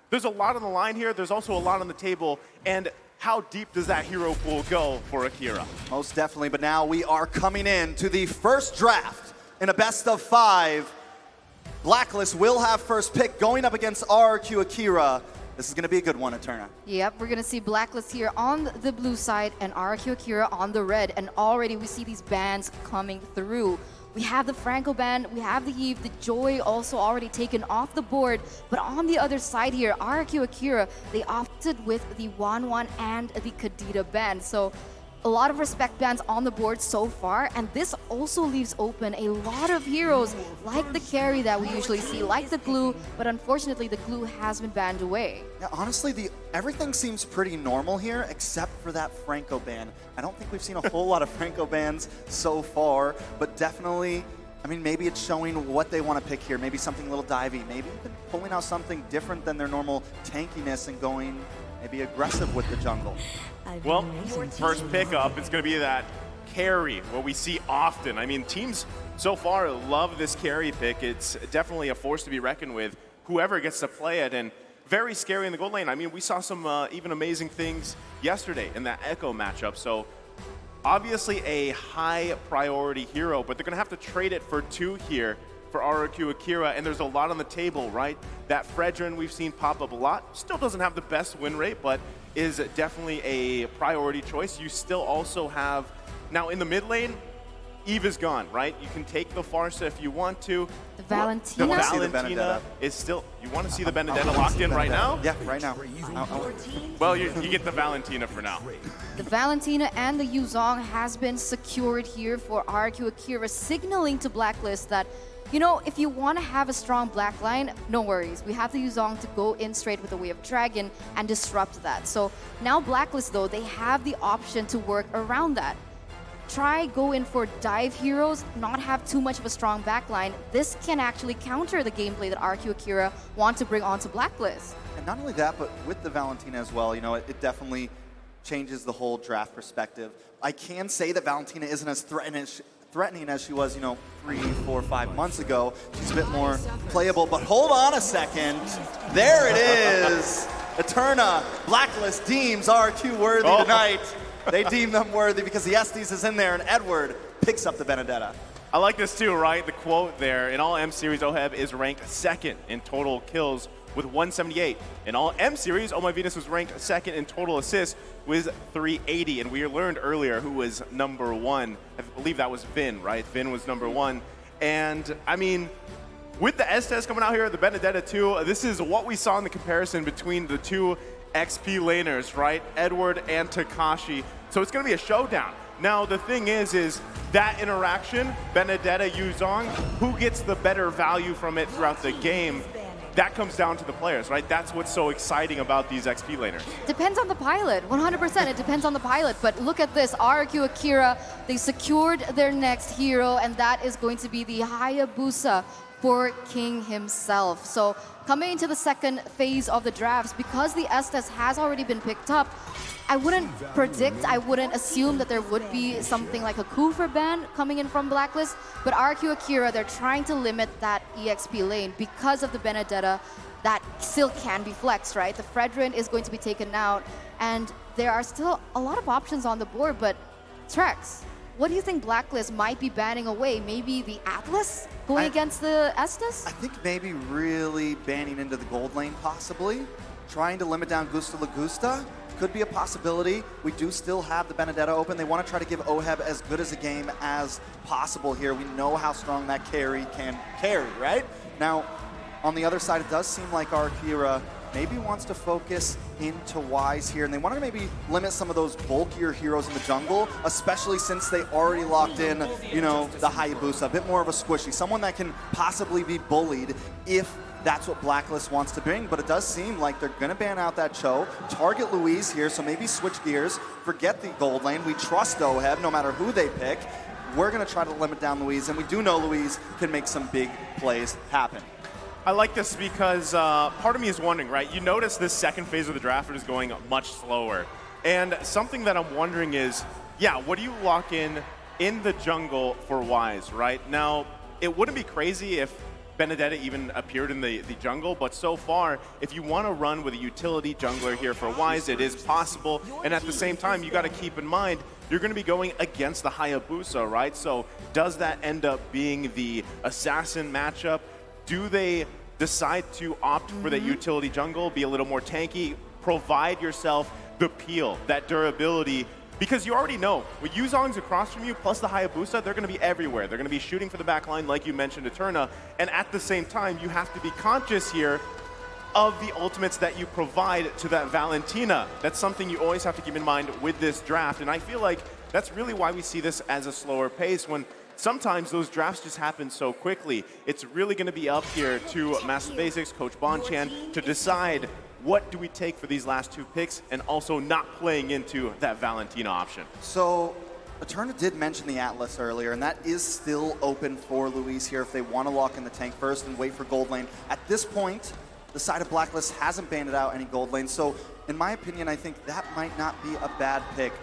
There's a lot on the line here. There's also a lot on the table. And how deep does that hero pool go for Akira? Most definitely, but now we are coming in to the first draft in a best of 5. Blacklist will have first pick going up against RRQ Akira. This is going to be a good one, Eterna. Yep, we're going to see Blacklist here on the blue side and RRQ Akira on the red. And already we see these bans coming through. We have the Franco ban, we have the Eve, the Joy also already taken off the board. But on the other side here, RRQ Akira, they opted with the Wanwan and the Kadita ban. So a lot of respect bans on the board so far, and this also leaves open a lot of heroes like the carry that we usually see, like the glue, but unfortunately the glue has been banned away. Yeah, honestly, everything seems pretty normal here except for that Franco ban. I don't think we've seen a whole lot of Franco bans so far, but definitely, I mean, maybe it's showing what they want to pick here. Maybe something a little divey, maybe even pulling out something different than their normal tankiness and going maybe aggressive with the jungle. Well, first pickup, it's going to be that carry, what we see often. I mean, teams so far love this carry pick. It's definitely a force to be reckoned with, whoever gets to play it, and very scary in the gold lane. I mean, we saw some even amazing things yesterday in that Echo matchup, so obviously a high priority hero, but they're going to have to trade it for 2 here for RRQ Akira, and there's a lot on the table, right? That Fredrin we've seen pop up a lot, still doesn't have the best win rate, but is definitely a priority choice. You still also have, now in the mid lane, Eve is gone, right? You can take the Farsa if you want to. The Valentina? The Valentina is still, you want to see the Benedetta locked in right now? Yeah, right now. Well, you get the Valentina for now. The Valentina and the Yuzong has been secured here for RRQ Akira, signaling to Blacklist that, you know, if you want to have a strong black line, no worries. We have the Yuzong to go in straight with the Way of Dragon and disrupt that. So now Blacklist, though, they have the option to work around that. Try go in for dive heroes, not have too much of a strong backline. This can actually counter the gameplay that RRQ Akira want to bring onto Blacklist. And not only that, but with the Valentina as well, you know, it definitely changes the whole draft perspective. I can say that Valentina isn't as threatening as she was, you know, 3, 4, 5 months ago. She's a bit more playable, but hold on a second. There it is. Eterna, Blacklist deems RRQ worthy tonight. They deem them worthy because the Estes is in there, and Edward picks up the Benedetta. I like this too, right? The quote there, in all M series, Oheb is ranked 2nd in total kills with 178. In all M series, Oh My Venus was ranked 2nd in total assists with 380. And we learned earlier who was number 1. I believe that was Vin, right? Vin was number 1. And I mean, with the Estes coming out here, the Benedetta too, this is what we saw in the comparison between the 2 XP laners, right? Edward and Takashi. So it's going to be a showdown. Now, the thing is that interaction, Benedetta, Yuzong, who gets the better value from it throughout the game? That comes down to the players, right? That's what's so exciting about these XP laners. Depends on the pilot, 100%. It depends on the pilot. But look at this, RRQ Akira, they secured their next hero, and that is going to be the Hayabusa for King himself. So coming into the second phase of the drafts, because the Estes has already been picked up, I wouldn't predict, I wouldn't assume that there would be something like a Kufr ban coming in from Blacklist, but RRQ Akira, they're trying to limit that EXP lane because of the Benedetta that still can be flexed, right? The Fredrin is going to be taken out, and there are still a lot of options on the board, but Trex, what do you think Blacklist might be banning away? Maybe the Atlas going against the Estes? I think maybe really banning into the gold lane, possibly. Trying to limit down Gusta Lagusta could be a possibility. We do still have the Benedetta open. They want to try to give Oheb as good as a game as possible here. We know how strong that carry can carry, right? Now, on the other side, it does seem like Akira maybe wants to focus into Wise here, and they want to maybe limit some of those bulkier heroes in the jungle, especially since they already locked in, you know, the Hayabusa, a bit more of a squishy, someone that can possibly be bullied if that's what Blacklist wants to bring, but it does seem like they're going to ban out that Cho, target Louise here, so maybe switch gears, forget the gold lane. We trust Oheb no matter who they pick. We're going to try to limit down Louise, and we do know Louise can make some big plays happen. I like this because part of me is wondering, right? You notice this second phase of the draft is going much slower. And something that I'm wondering is, yeah, what do you lock in the jungle for Wise, right? Now, it wouldn't be crazy if Benedetta even appeared in the jungle, but so far, if you want to run with a utility jungler here for Wise, it is possible. And at the same time, you got to keep in mind, you're going to be going against the Hayabusa, right? So does that end up being the assassin matchup? Do they decide to opt for the utility jungle, be a little more tanky, provide yourself the peel, that durability? Because you already know, with Yuzong's across from you, plus the Hayabusa, they're going to be everywhere. They're going to be shooting for the back line, like you mentioned, Eterna. And at the same time, you have to be conscious here of the ultimates that you provide to that Valentina. That's something you always have to keep in mind with this draft. And I feel like that's really why we see this as a slower pace, when sometimes those drafts just happen so quickly. It's really going to be up here to Master Basics, Coach Bonchan, to decide what do we take for these last 2 picks, and also not playing into that Valentina option. So Eterna did mention the Atlas earlier, and that is still open for Luis here if they want to lock in the tank first and wait for gold lane. At this point, the side of Blacklist hasn't banded out any gold lane, so in my opinion, I think that might not be a bad pick.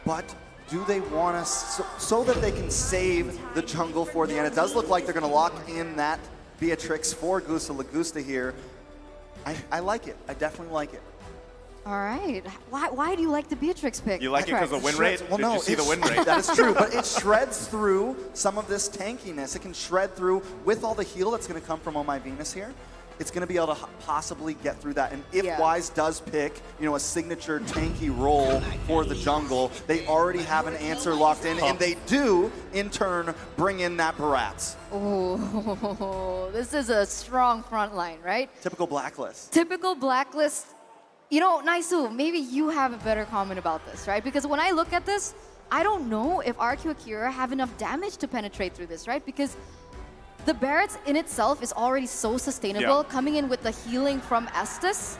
But do they want to, so that they can save the jungle for the end? It does look like they're going to lock in that Beatrix for Gusta Lagusta here. I like it. I definitely like it. All right. Why do you like the Beatrix pick? You like it because of win rate? Well, Did no, you see the win rate? That is true, but it shreds through some of this tankiness. It can shred through with all the heal that's going to come from Oh My Venus here. It's going to be able to possibly get through that. And if Wise does pick, a signature tanky role for the jungle, they already have an answer locked in, and they do, in turn, bring in that Barats. Oh, this is a strong front line, right? Typical Blacklist. Typical Blacklist. Naisu, maybe you have a better comment about this, right? Because when I look at this, I don't know if RRQ Akira have enough damage to penetrate through this, right? Because the Barrets in itself is already so sustainable, coming in with the healing from Estes.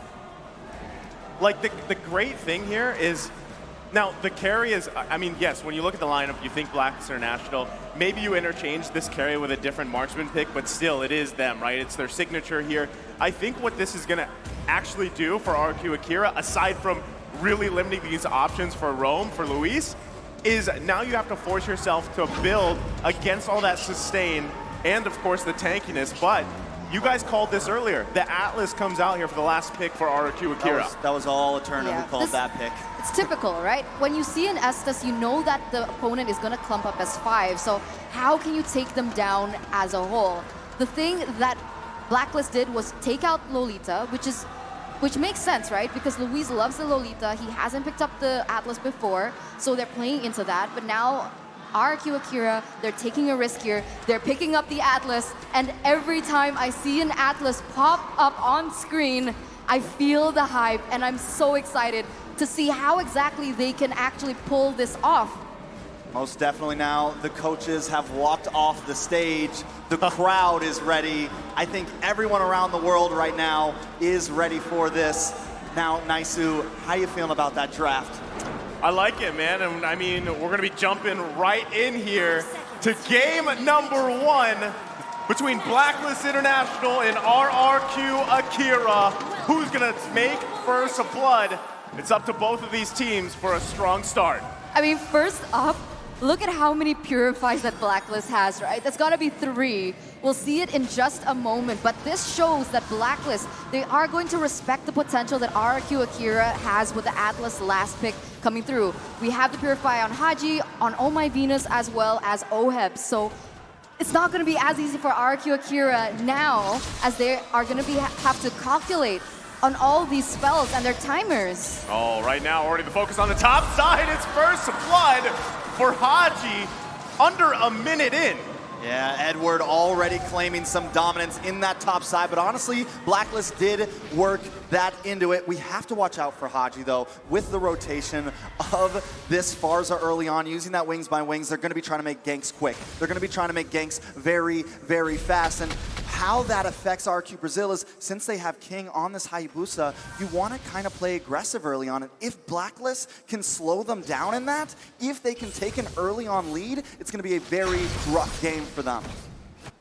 Like, the great thing here is, now the carry is, I mean, yes, when you look at the lineup, you think Blacklist International, maybe you interchange this carry with a different marksman pick, but still, it is them, right? It's their signature here. I think what this is going to actually do for RRQ Akira, aside from really limiting these options for Rome, for Luis, is now you have to force yourself to build against all that sustain and, of course, the tankiness. But you guys called this earlier. The Atlas comes out here for the last pick for RRQ Akira. That was all Eterna who called that pick. It's typical, right? When you see an Estes, you know that the opponent is going to clump up as 5. So how can you take them down as a whole? The thing that Blacklist did was take out Lolita, which makes sense, right? Because Luis loves the Lolita. He hasn't picked up the Atlas before, so they're playing into that. But now RRQ Akira, they're taking a risk here. They're picking up the Atlas, and every time I see an Atlas pop up on screen, I feel the hype, and I'm so excited to see how exactly they can actually pull this off. Most definitely now, the coaches have walked off the stage. The crowd is ready. I think everyone around the world right now is ready for this. Now, Naisu, how you feeling about that draft? I like it, man. And I mean, we're going to be jumping right in here to game number 1 between Blacklist International and RRQ Akira. Who's going to make first blood? It's up to both of these teams for a strong start. I mean, first up, look at how many purifies that Blacklist has, right? That's got to be 3. We'll see it in just a moment, but this shows that Blacklist, they are going to respect the potential that RRQ Akira has with the Atlas last pick coming through. We have the Purify on Haji, on Oh My Venus, as well as Oheb. So it's not going to be as easy for RRQ Akira now, as they are going to have to calculate on all these spells and their timers. Oh, right now, already the focus on the top side. It's first blood for Haji under a minute in. Yeah, Edward already claiming some dominance in that top side, but honestly, Blacklist did work that into it. We have to watch out for Haji, though, with the rotation of this Pharsa early on, using that wings by wings. They're going to be trying to make ganks quick. They're going to be trying to make ganks very, very fast, and how that affects RQ Brazil is, since they have King on this Hayabusa, you want to kind of play aggressive early on. And if Blacklist can slow them down in that, if they can take an early on lead, it's going to be a very rough game for them.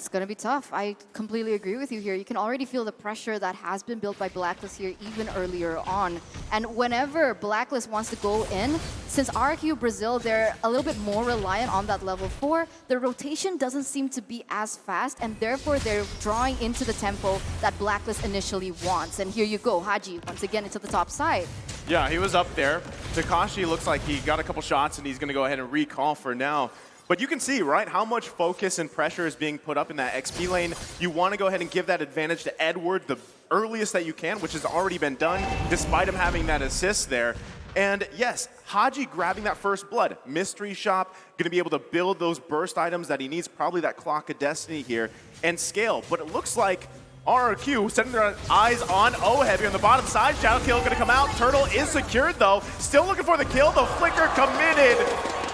It's going to be tough. I completely agree with you here. You can already feel the pressure that has been built by Blacklist here even earlier on. And whenever Blacklist wants to go in, since RRQ Brazil, they're a little bit more reliant on that level 4, the rotation doesn't seem to be as fast, and therefore they're drawing into the tempo that Blacklist initially wants. And here you go, Haji, once again into the top side. Yeah, he was up there. Takashi looks like he got a couple shots, and he's going to go ahead and recall for now. But you can see, right, how much focus and pressure is being put up in that XP lane. You want to go ahead and give that advantage to Edward the earliest that you can, which has already been done, despite him having that assist there. And yes, Haji grabbing that first blood. Mystery Shop, going to be able to build those burst items that he needs, probably that Clock of Destiny here, and scale. But it looks like RRQ setting their eyes on Oheb here on the bottom side. Shadow Kill going to come out. Turtle is secured though. Still looking for the kill. The Flicker committed.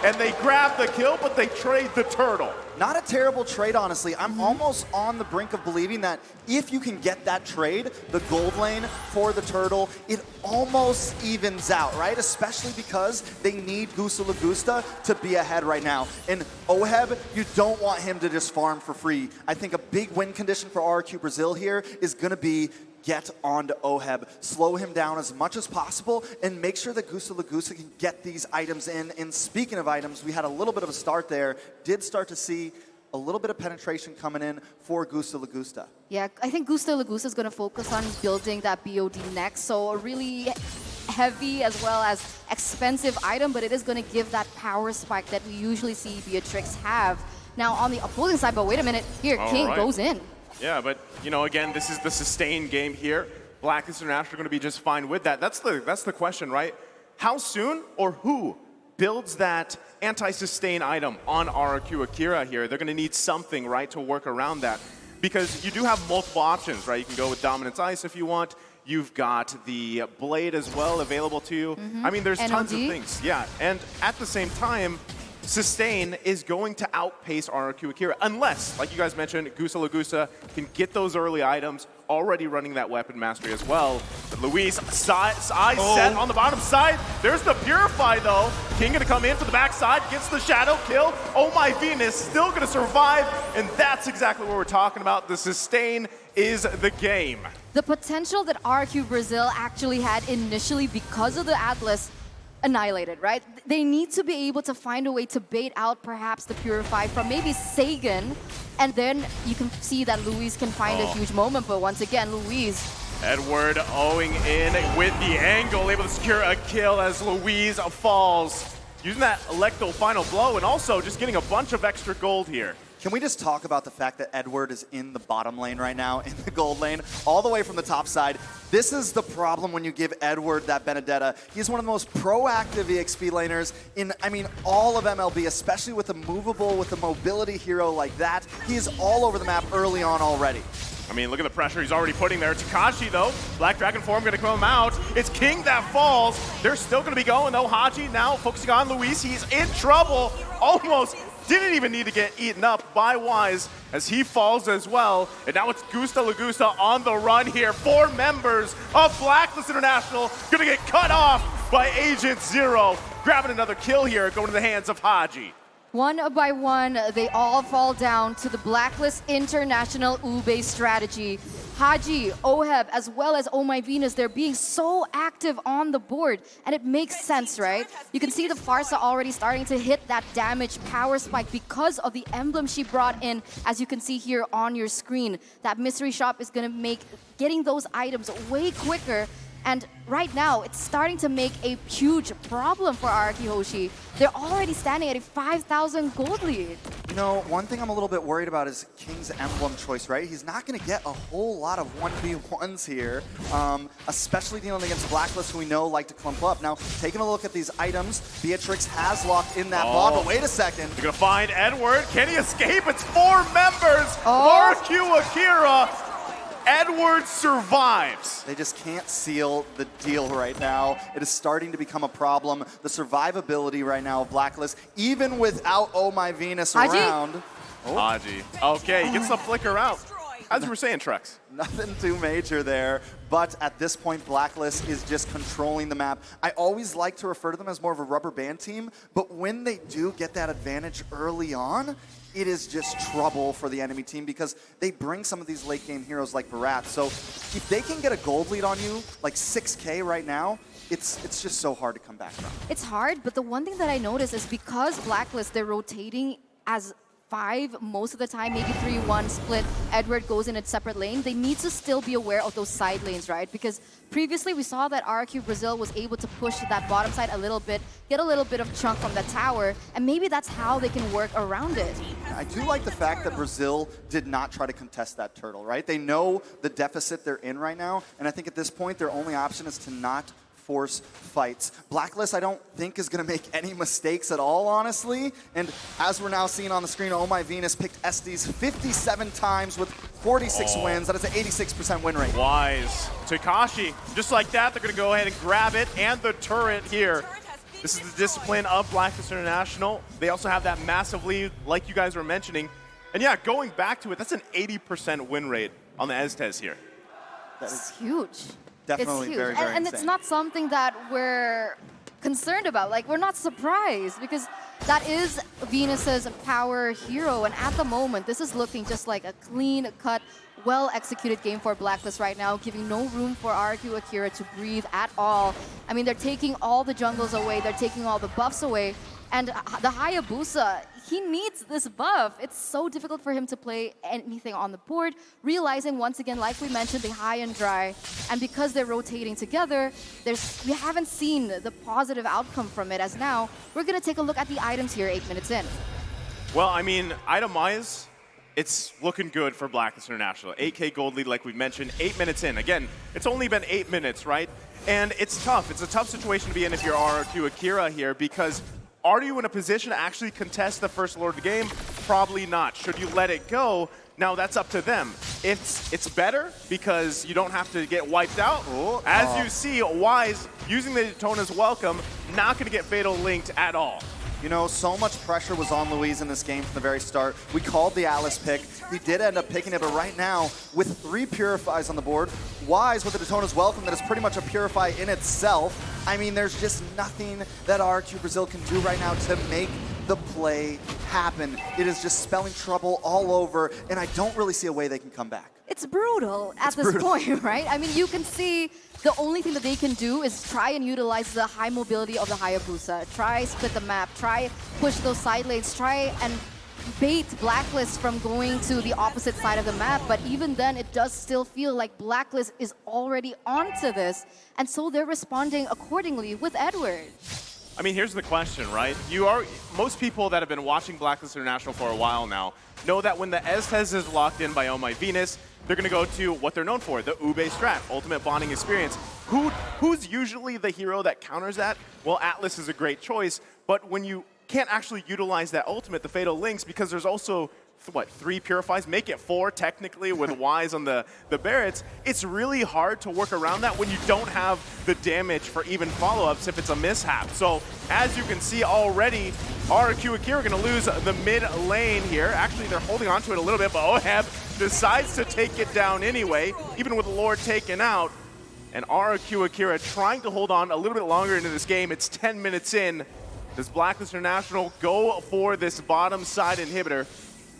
And they grab the kill, but they trade the Turtle. Not a terrible trade, honestly. I'm almost on the brink of believing that if you can get that trade, the gold lane for the Turtle, it almost evens out, right? Especially because they need Gusta Lagusta to be ahead right now. And Oheb, you don't want him to just farm for free. I think a big win condition for RRQ Brazil here is going to be get onto Oheb, slow him down as much as possible, and make sure that Gusta Lagusta can get these items in. And speaking of items, we had a little bit of a start there. Did start to see a little bit of penetration coming in for Gusta Lagusta. Yeah, I think Gusta Lagusta is going to focus on building that BOD next. So a really heavy as well as expensive item, but it is going to give that power spike that we usually see Beatrix have. Now on the opposing side, but wait a minute, here, King goes in. Yeah, but, you know, again, this is the sustained game here. Blacklist International are going to be just fine with that. That's the question, right? How soon or who builds that anti-sustain item on RRQ Akira here? They're going to need something, right, to work around that. Because you do have multiple options, right? You can go with Dominance Ice if you want. You've got the Blade as well available to you. I mean, there's tons of things. Yeah, and at the same time, Sustain is going to outpace RRQ Akira unless, like you guys mentioned, Gusta Lagusta can get those early items, already running that weapon mastery as well. But Luis, eyes set on the bottom side. There's the Purify though. King gonna come in for the backside, gets the Shadow Kill. Oh my Venus, still gonna survive, and that's exactly what we're talking about. The Sustain is the game. The potential that RRQ Brazil actually had initially because of the Atlas annihilated, right? They need to be able to find a way to bait out perhaps the Purify from maybe Sagan, and then you can see that Luis can find a huge moment, but once again, Luis. Edward owing in with the angle, able to secure a kill as Luis falls. Using that Electro final blow and also just getting a bunch of extra gold here. Can we just talk about the fact that Edward is in the bottom lane right now, in the gold lane, all the way from the top side? This is the problem when you give Edward that Benedetta. He's one of the most proactive EXP laners in, I mean, all of MLB, especially with a movable, with a mobility hero like that. He is all over the map early on already. I mean, look at the pressure he's already putting there. Takashi, though, Black Dragon form gonna come out. It's King that falls. They're still gonna be going, though. Haji now focusing on Luis. He's in trouble. Almost didn't even need to get eaten up by Wise as he falls as well. And now it's Gusta Lagusta on the run here. 4 members of Blacklist International gonna get cut off by Agent Zero. Grabbing another kill here, going to the hands of Haji. One by one, they all fall down to the Blacklist International Ube strategy. Haji, Oheb, as well as Oh My Venus, they're being so active on the board, and it makes sense, right? You can see the Farsa already starting to hit that damage power spike because of the emblem she brought in, as you can see here on your screen. That mystery shop is gonna make getting those items way quicker. And right now, it's starting to make a huge problem for RRQ Hoshi. They're already standing at a 5,000 gold lead. You know, one thing I'm a little bit worried about is King's emblem choice, right? He's not going to get a whole lot of 1v1s here, especially dealing against Blacklist, who we know like to clump up. Now, taking a look at these items, Beatrix has locked in that bot, but wait a second. You're going to find Edward. Can he escape? It's 4 members of RRQ Akira. Edward survives. They just can't seal the deal right now. It is starting to become a problem. The survivability right now of Blacklist, even without Oh My Venus around. Haji. Okay, he gets the flicker out. As you were saying, Trex. Nothing too major there, but at this point, Blacklist is just controlling the map. I always like to refer to them as more of a rubber band team, but when they do get that advantage early on, it is just trouble for the enemy team because they bring some of these late game heroes like Barat. So if they can get a gold lead on you, like 6K right now, it's just so hard to come back from. It's hard, but the one thing that I notice is because Blacklist, they're rotating as 5 most of the time, maybe 3-1 split. Edward goes in a separate lane. They need to still be aware of those side lanes, right? Because previously we saw that RRQ Brazil was able to push that bottom side a little bit, get a little bit of chunk from the tower, and maybe that's how they can work around it. I do like the fact that Brazil did not try to contest that turtle, right? They know the deficit they're in right now, and I think at this point their only option is to not force fights. Blacklist, I don't think, is going to make any mistakes at all, honestly. And as we're now seeing on the screen, Oh My Venus picked Estes 57 times with 46 wins. That is an 86% win rate. Wise. Takashi, just like that, they're going to go ahead and grab it and the turret here. This is the discipline of Blacklist International. They also have that massive lead, like you guys were mentioning. And yeah, going back to it, that's an 80% win rate on the Estes here. It's huge. Definitely it's huge. very, very and insane. it's not something that we're concerned about. Like, we're not surprised because that is Venus's power hero. And at the moment, this is looking just like a clean-cut, well-executed game for Blacklist right now, giving no room for RRQ Akira to breathe at all. I mean, they're taking all the jungles away. They're taking all the buffs away. And the Hayabusa, he needs this buff. It's so difficult for him to play anything on the board, realizing once again, like we mentioned, the high and dry. And because they're rotating together, we haven't seen the positive outcome from it as now. We're going to take a look at the items here 8 minutes in. Well, I mean, item-wise, it's looking good for Blacklist International. 8K gold lead, like we mentioned, 8 minutes in. Again, it's only been 8 minutes, right? And it's tough. It's a tough situation to be in if you're RRQ Akira here because are you in a position to actually contest the first Lord of the game? Probably not. Should you let it go? Now that's up to them. It's better because you don't have to get wiped out. As you see, Wise using the Daytona's welcome, not going to get fatal linked at all. You know, so much pressure was on Luis in this game from the very start. We called the Alice pick. He did end up picking it, but right now, with 3 Purifies on the board, Wise with the Daytona's welcome that is pretty much a Purify in itself. I mean, there's just nothing that RRQ Brazil can do right now to make the play happen. It is just spelling trouble all over, and I don't really see a way they can come back. It's brutal at this point, right? I mean, you can see the only thing that they can do is try and utilize the high mobility of the Hayabusa. Try split the map, try push those side lanes, try and bait Blacklist from going to the opposite side of the map. But even then, it does still feel like Blacklist is already onto this. And so they're responding accordingly with Edward. I mean, here's the question, right? Most people that have been watching Blacklist International for a while now know that when the Estes is locked in by Oh My Venus, they're going to go to what they're known for, the Ube strat, ultimate bonding experience. Who's usually the hero that counters that? Well, Atlas is a great choice, but when you can't actually utilize that ultimate, the Fatal Links, because there's also, what, 3 Purifies? Make it 4, technically, with Wise on the Barretts. It's really hard to work around that when you don't have the damage for even follow-ups if it's a mishap. So, as you can see already, RRQ Akira are going to lose the mid lane here. Actually, they're holding on to it a little bit, but Oheb decides to take it down anyway, even with Lord taken out. And RRQ Akira trying to hold on a little bit longer into this game. It's 10 minutes in. Does Blacklist International go for this bottom side inhibitor?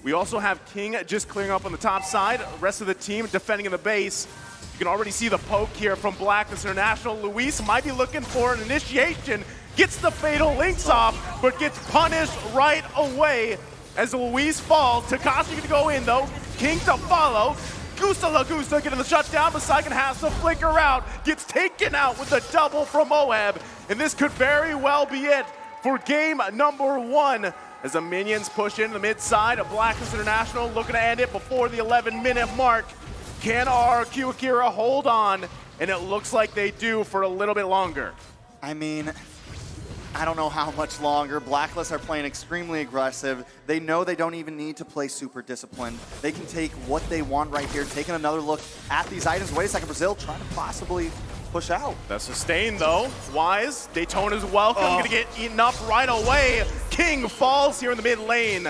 We also have King just clearing up on the top side. The rest of the team defending in the base. You can already see the poke here from Blacklist International. Luis might be looking for an initiation. Gets the Fatal Links off, but gets punished right away as Luis falls. Takashi going to go in, though. King to follow. Gusta Lagusta getting the shutdown. Masaikan has to flicker out. Gets taken out with a double from Oheb. And this could very well be it for game number 1. As the minions push into the mid side of Blacklist International, looking to end it before the 11-minute mark. Can RRQ Akira hold on? And it looks like they do for a little bit longer. I mean, I don't know how much longer. Blacklist are playing extremely aggressive. They know they don't even need to play super disciplined. They can take what they want right here. Taking another look at these items. Wait a second, Brazil trying to possibly push out. The sustain, though. Wise, Daytona's welcome. Gonna get eaten up right away. King falls here in the mid lane.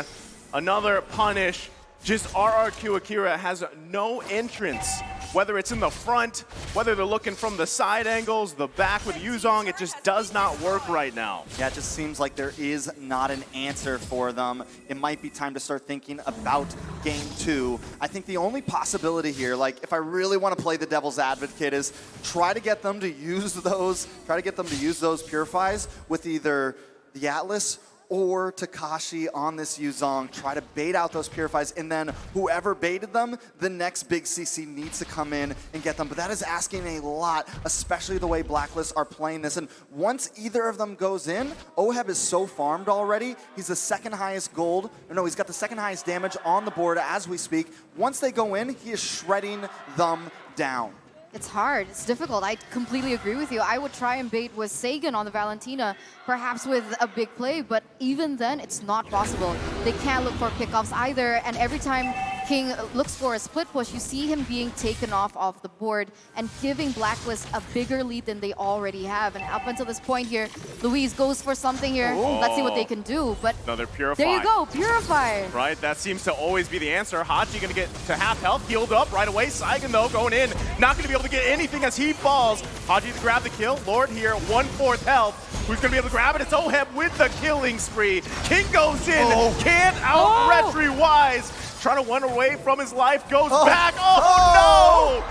Another punish. Just RRQ Akira has no entrance whether it's in the front, whether they're looking from the side angles, the back with Yuzong, it just does not work right now. Yeah, it just seems like there is not an answer for them. It might be time to start thinking about game 2. I think the only possibility here, like if I really want to play the devil's advocate, is try to get them to use those purifies with either the Atlas or Takashi on this Yuzong, try to bait out those purifies, and then whoever baited them, the next big CC needs to come in and get them. But that is asking a lot, especially the way Blacklist are playing this. And once either of them goes in, OHEB is so farmed already. He's the second highest gold. No, he's got the second highest damage on the board as we speak. Once they go in, he is shredding them down. It's hard. It's difficult. I completely agree with you. I would try and bait with Sagan on the Valentina, perhaps with a big play, but even then, it's not possible. They can't look for pickoffs either, and every time King looks for a split push, you see him being taken off the board and giving Blacklist a bigger lead than they already have. And up until this point here, Luis goes for something here. Oh. Let's see what they can do. But another Purify. there you go, Purify. Right, that seems to always be the answer. Hachi gonna get to half health, healed up right away. Saigon though going in, not gonna be able to get anything as he falls. Hachi to grab the kill. Lord here, 1/4 health. Who's gonna be able to grab it? It's OHEB with the killing spree. King goes in, can't out Retry Wise. Trying to run away from his life, goes back. Oh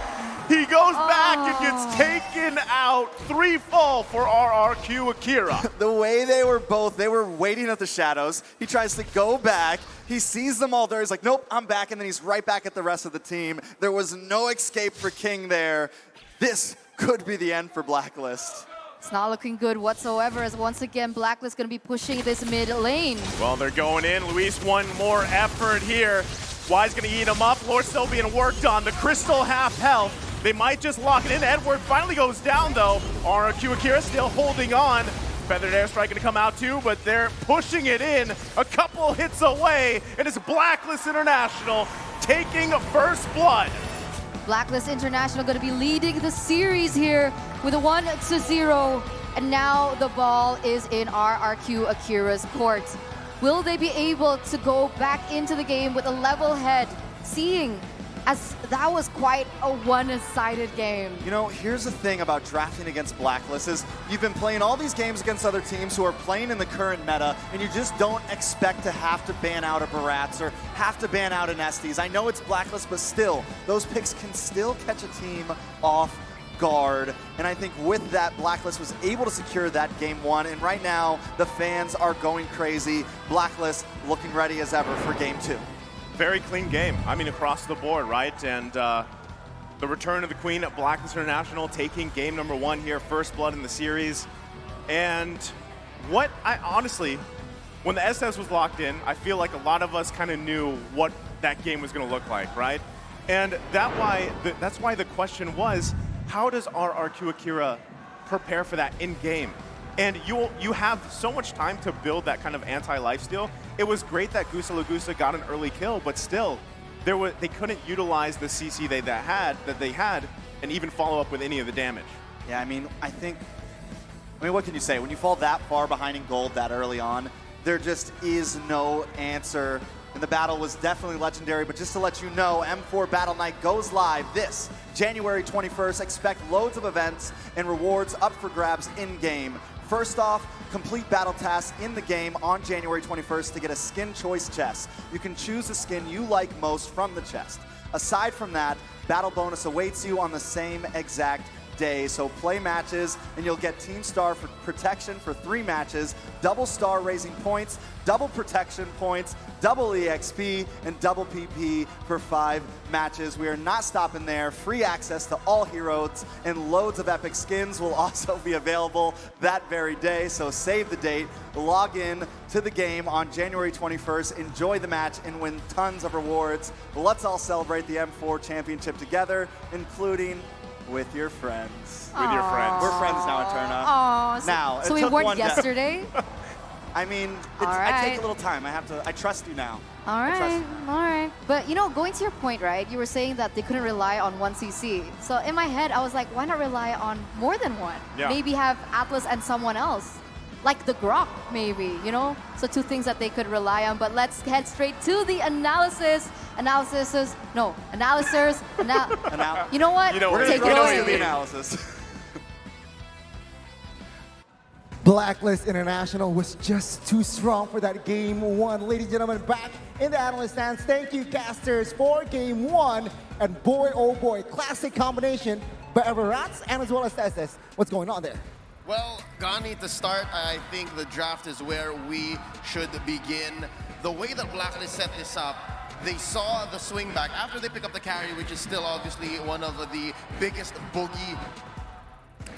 no! He goes back and gets taken out. 3 fall for RRQ Akira. The way they were waiting at the shadows. He tries to go back. He sees them all there. He's like, nope, I'm back. And then he's right back at the rest of the team. There was no escape for King there. This could be the end for Blacklist. It's not looking good whatsoever, as once again, Blacklist going to be pushing this mid lane. Well, they're going in. Luis, one more effort here. Wise going to eat him up. Lord still being worked on. The Crystal half health. They might just lock it in. Edward finally goes down, though. RRQ Akira still holding on. Feathered Airstrike going to come out, too, but they're pushing it in. A couple hits away, and it's Blacklist International taking first blood. Blacklist International going to be leading the series here with a 1-0. And now the ball is in RRQ Akira's court. Will they be able to go back into the game with a level head, seeing as that was quite a one-sided game? You know, here's the thing about drafting against Blacklist is you've been playing all these games against other teams who are playing in the current meta, and you just don't expect to have to ban out a Barats or have to ban out an Estes. I know it's Blacklist, but still, those picks can still catch a team off guard. And I think with that, Blacklist was able to secure that game 1. And right now, the fans are going crazy. Blacklist looking ready as ever for game 2. Very clean game. I mean, across the board, right? And the return of the Queen at Blacklist International, taking game number 1 here, first blood in the series. And what I honestly, when the SS was locked in, I feel like a lot of us kind of knew what that game was going to look like, right? And that's why the question was, how does RRQ Akira prepare for that in-game? And you have so much time to build that kind of anti-lifesteal. It was great that Gusta Lagusa got an early kill, but still, they couldn't utilize the CC they had and even follow up with any of the damage. Yeah, I mean, what can you say? When you fall that far behind in gold that early on, there just is no answer. And the battle was definitely legendary, but just to let you know, M4 Battle Night goes live this January 21st. Expect loads of events and rewards up for grabs in-game. First off, complete battle tasks in the game on January 21st to get a skin choice chest. You can choose the skin you like most from the chest. Aside from that, battle bonus awaits you on the same exact day. So play matches and you'll get Team Star for protection for 3 matches, double star raising points, double protection points, double EXP, and double PP for 5 matches. We are not stopping there. Free access to all heroes and loads of epic skins will also be available that very day. So save the date, log in to the game on January 21st, enjoy the match, and win tons of rewards. Let's all celebrate the M4 Championship together, including with your friends. With your friends. We're friends now, Eterna. Oh, Now, so we weren't yesterday? I mean, All right. I take a little time. I trust you now. All right. But you know, going to your point, right? You were saying that they couldn't rely on one CC. So in my head, I was like, why not rely on more than one? Yeah. Maybe have Atlas and someone else. like the Grok, maybe, you know? So two things that they could rely on. But let's head straight to the analysis. You know what? You know We're Take going it to away. throw the analysis. Blacklist International was just too strong for that game one. Ladies and gentlemen, back in the analyst stands. Thank you, casters, for game one. And boy, oh boy, classic combination by Everats and as well as Testes. What's going on there? Well, Gani, to start, I think the draft is where we should begin. The way that Blacklist set this up, they saw the swing back after they pick up the carry, which is still obviously one of the biggest bogey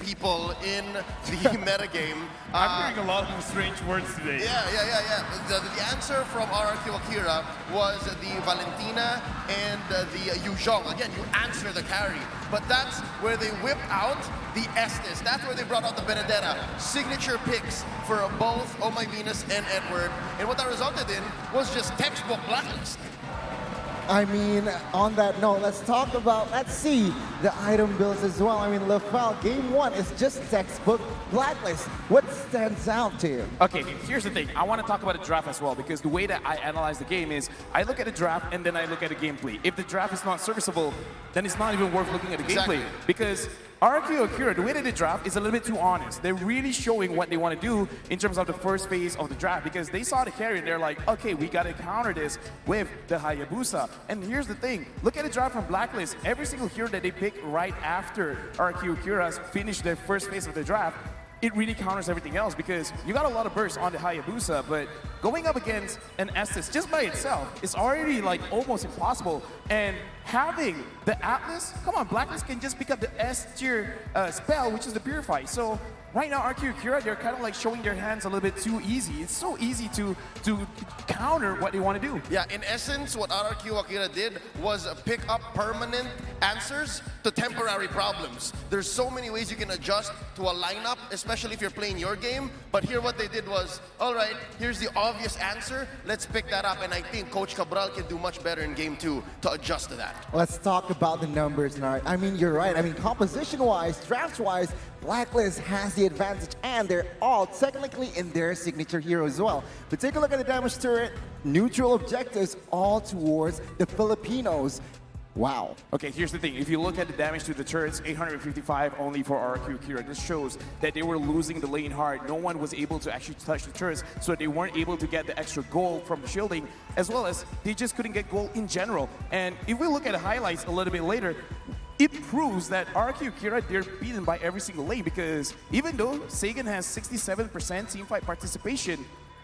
people in the metagame. I'm hearing a lot of strange words today. Yeah. The answer from RRQ Akira was the Valentina and the Yuzhong. Again, you answer the carry. But that's where they whipped out the Estes. That's where they brought out the Benedetta. Signature picks for both Oh My Venus and Edward. And what that resulted in was just textbook Blacklist. I mean, on that note, let's see the item builds as well. I mean, Lafal, game one is just textbook Blacklist. What stands out to you? Okay, here's the thing. I want to talk about the draft as well, because the way that I analyze the game is I look at the draft and then I look at the gameplay. If the draft is not serviceable, then it's not even worth looking at the Exactly. gameplay. Because RRQ Akira, the way that they draft is a little bit too honest. They're really showing what they want to do in terms of the first phase of the draft, because they saw the carry and they're like, okay, we got to counter this with the Hayabusa. And here's the thing. Look at the draft from Blacklist. Every single hero that they pick right after RRQ Akira's finished their first phase of the draft, it really counters everything else, because you got a lot of bursts on the Hayabusa, but going up against an Estes just by itself is already like almost impossible. And having the Atlas, come on, Blacklist can just pick up the S tier spell, which is the Purify. So right now, RRQ Akira, they're kind of like showing their hands a little bit too easy. It's so easy to counter what they want to do. Yeah, in essence, what RRQ Akira did was pick up permanent answers to temporary problems. There's so many ways you can adjust to a lineup, especially if you're playing your game. But here what they did was, all right, here's the obvious answer. Let's pick that up. And I think Coach Cabral can do much better in game two to adjust to that. Let's talk about the numbers now. I mean, you're right. I mean, composition-wise, drafts-wise, Blacklist has the advantage, and they're all technically in their signature hero as well. But take a look at the damage turret, neutral objectives, all towards the Filipinos. Wow. Okay, here's the thing. If you look at the damage to the turrets, 855 only for RRQ Akira. This shows that they were losing the lane hard. No one was able to actually touch the turrets, so they weren't able to get the extra gold from the shielding, as well as they just couldn't get gold in general. And if we look at the highlights a little bit later, it proves that RRQ Akira, they're beaten by every single lane, because even though Sagan has 67% teamfight participation,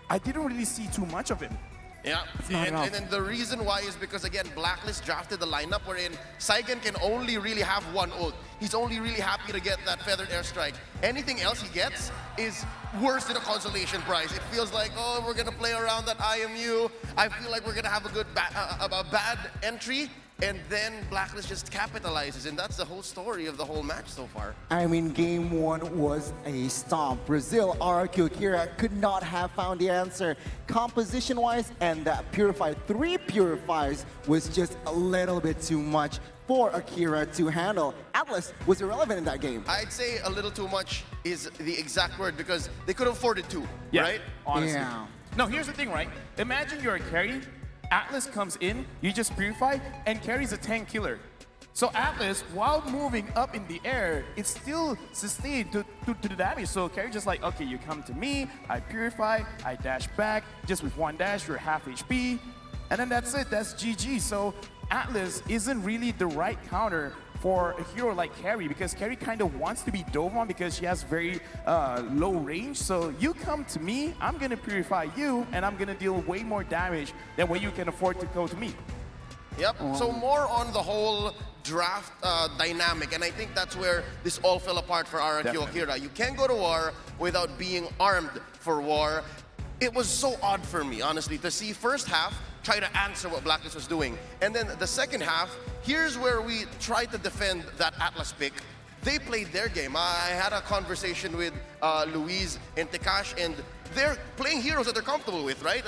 I didn't really see too much of him. Yeah, and then the reason why is because, again, Blacklist drafted the lineup wherein Saigon can only really have one ult. He's only really happy to get that Feathered Airstrike. Anything else he gets is worse than a consolation prize. It feels like, oh, we're going to play around that IMU. I feel like we're going to have a bad entry. And then Blacklist just capitalizes, and that's the whole story of the whole match so far. I mean, game one was a stomp. Brazil, RRQ Akira could not have found the answer composition-wise, and that Purify, 3 Purifies was just a little bit too much for Akira to handle. Atlas was irrelevant in that game. I'd say a little too much is the exact word, because they could have afforded 2, Yeah, right? honestly. Yeah. No, here's the thing, right? Imagine you're a carry, Atlas comes in, you just Purify, and carries a tank killer. So Atlas, while moving up in the air, it's still sustained to the damage. So carry just like, okay, you come to me, I Purify, I dash back, just with 1 dash, you're half HP, and then that's it, that's GG. So Atlas isn't really the right counter for a hero like Carrie, because Carrie kind of wants to be dove on because she has very low range. So you come to me, I'm gonna Purify you, and I'm gonna deal way more damage than what you can afford to go to me. Yep, so more on the whole draft dynamic, and I think that's where this all fell apart for RRQ Akira. You can't go to war without being armed for war. It was so odd for me, honestly, to see first half try to answer what Blacklist was doing. And then the second half, here's where we tried to defend that Atlas pick. they played their game. I had a conversation with Luis and Tekash, and they're playing heroes that they're comfortable with, right?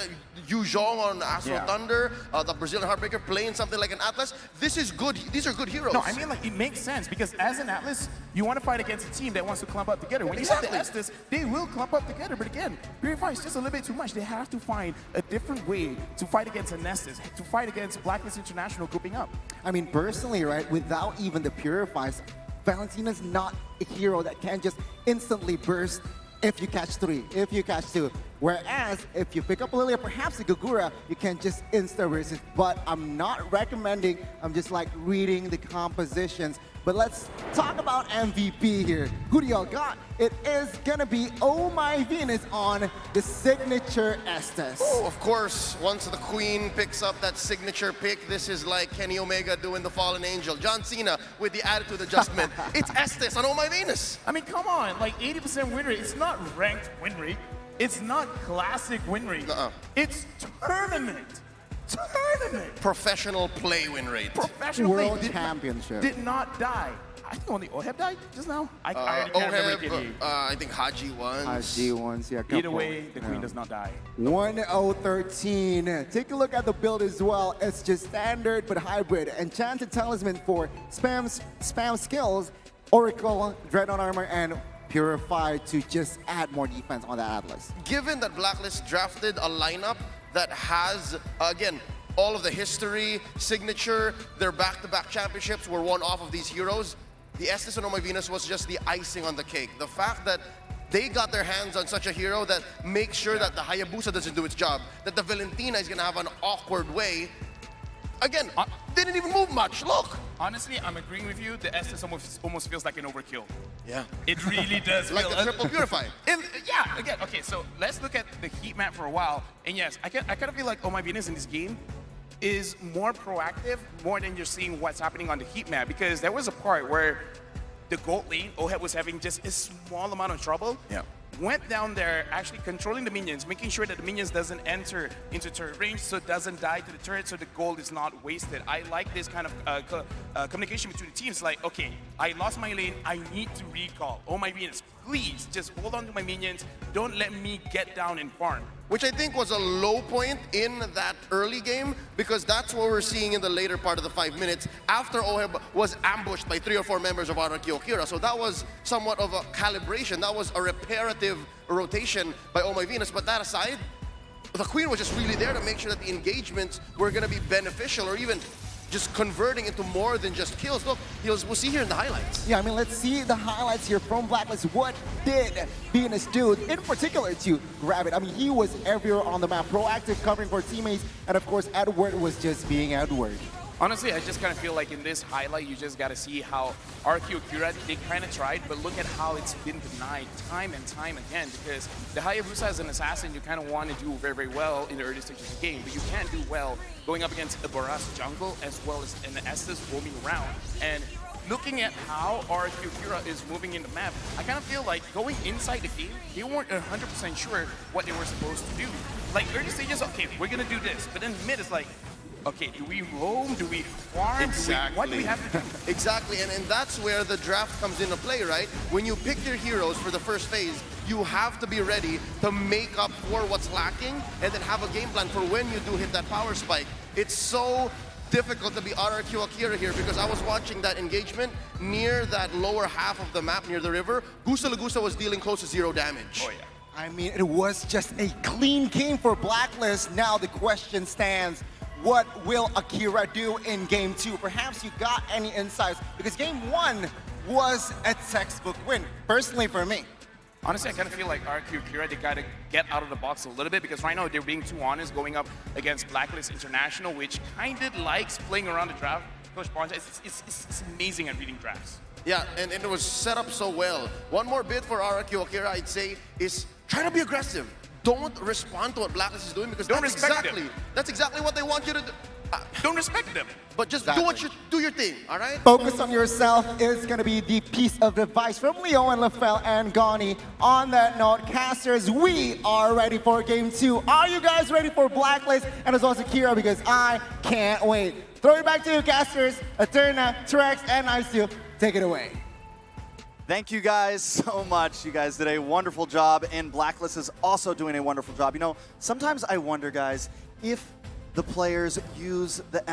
Yu Zhong on Astro Thunder, the Brazilian Heartbreaker playing something like an Atlas. This is good. These are good heroes. No, I mean, like, it makes sense because as an Atlas, you want to fight against a team that wants to clump up together. When you have the Estes, they will clump up together. But again, Purify is just a little bit too much. They have to find a different way to fight against an Estes, to fight against Blacklist International grouping up. I mean, personally, right, without even the Purifies, Valentina's not a hero that can just instantly burst if you catch 3, if you catch 2. Whereas, if you pick up Lilia, perhaps a Gagura, you can just insta-resist. But I'm not recommending, I'm just like reading the compositions. But let's talk about MVP here. Who do y'all got? It is gonna be Oh My Venus on the signature Estes. Oh, of course, once the Queen picks up that signature pick, this is like Kenny Omega doing the Fallen Angel. John Cena with the attitude adjustment. It's Estes on Oh My Venus. I mean, come on, like 80% win rate. It's not ranked win rate. It's not classic win rate. It's tournament. Tournament. Professional play win rate. Professional World play Championship. did not die. I think only Oheb died just now. I already can't remember Oheb, it. I think Haji won. G1s, yeah. Either way, the Queen does not die. 1013. Take a look at the build as well. It's just standard but hybrid. Enchanted Talisman for spam skills, Oracle, Dreadnought Armor, and Purify to just add more defense on that Atlas. Given that Blacklist drafted a lineup that has, again, all of the history, signature, their back-to-back championships were won off of these heroes, the Estes and Oh My Venus was just the icing on the cake. The fact that they got their hands on such a hero that makes sure that the Hayabusa doesn't do its job, that the Valentina is going to have an awkward way. Again, didn't even move much. Look. Honestly, I'm agreeing with you. The Estes almost feels like an overkill. Yeah. It really does Like feel a triple purify. Yeah, again, okay, so let's look at the heat map for a while. And yes, I kind of feel like Oh My Venus in this game is more proactive, more than just seeing what's happening on the heat map. Because there was a part where the gold lane, Oheb was having just a small amount of trouble. Yeah. Went down there, actually controlling the minions, making sure that the minions doesn't enter into turret range, so it doesn't die to the turret, so the gold is not wasted. I like this kind of communication between the teams. Like, okay, I lost my lane, I need to recall. Oh My Venus, please, just hold on to my minions. Don't let me get down and farm. Which I think was a low point in that early game, because that's what we're seeing in the later part of the 5 minutes after Oheb was ambushed by 3 or 4 members of RRQ Akira. So that was somewhat of a calibration. That was a reparative rotation by Oh My Venus. But that aside, the Queen was just really there to make sure that the engagements were going to be beneficial, or even just converting into more than just kills. Look, we'll see here in the highlights. Yeah, I mean, let's see the highlights here from Blacklist. What did Venus do in particular to grab it? I mean, he was everywhere on the map, proactive, covering for teammates, and of course, Edward was just being Edward. Honestly, I just kind of feel like in this highlight, you just got to see how RRQ Akira, they kind of tried, but look at how it's been denied time and time again, because the Hayabusa as an assassin, you kind of want to do very, very well in the early stages of the game, but you can't do well going up against a Boras jungle as well as an Estes roaming around. And looking at how RRQ Akira is moving in the map, I kind of feel like going inside the game, they weren't 100% sure what they were supposed to do. Like early stages, okay, we're going to do this, but then mid is like, okay, do we roam? Do we farm? Exactly. What do we have to do? Exactly, and that's where the draft comes into play, right? When you pick your heroes for the first phase, you have to be ready to make up for what's lacking and then have a game plan for when you do hit that power spike. It's so difficult to be RRQ Akira here, because I was watching that engagement near that lower half of the map near the river. Gusta Lagusta was dealing close to 0 damage. Oh, yeah. I mean, it was just a clean game for Blacklist. Now the question stands, what will Akira do in Game 2? Perhaps you got any insights, because Game 1 was a textbook win, personally for me. Honestly, I kind of feel like RRQ Akira, they got to get out of the box a little bit, because right now they're being too honest going up against Blacklist International, which kind of likes playing around the draft. Coach Bonja, it's amazing at reading drafts. Yeah, and it was set up so well. One more bit for RRQ Akira, I'd say, is try to be aggressive. Don't respond to what Blacklist is doing, because that's exactly what they want you to do. Don't respect them. But just do your thing, all right? Focus on yourself is going to be the piece of advice from Leo and Lafel and Gani. On that note, casters, we are ready for Game 2. Are you guys ready for Blacklist and as well as Akira? Because I can't wait. Throw it back to you, casters. Eterna, Trex, and Isu, take it away. Thank you guys so much. You guys did a wonderful job, and Blacklist is also doing a wonderful job. You know, sometimes I wonder, guys, if the players use the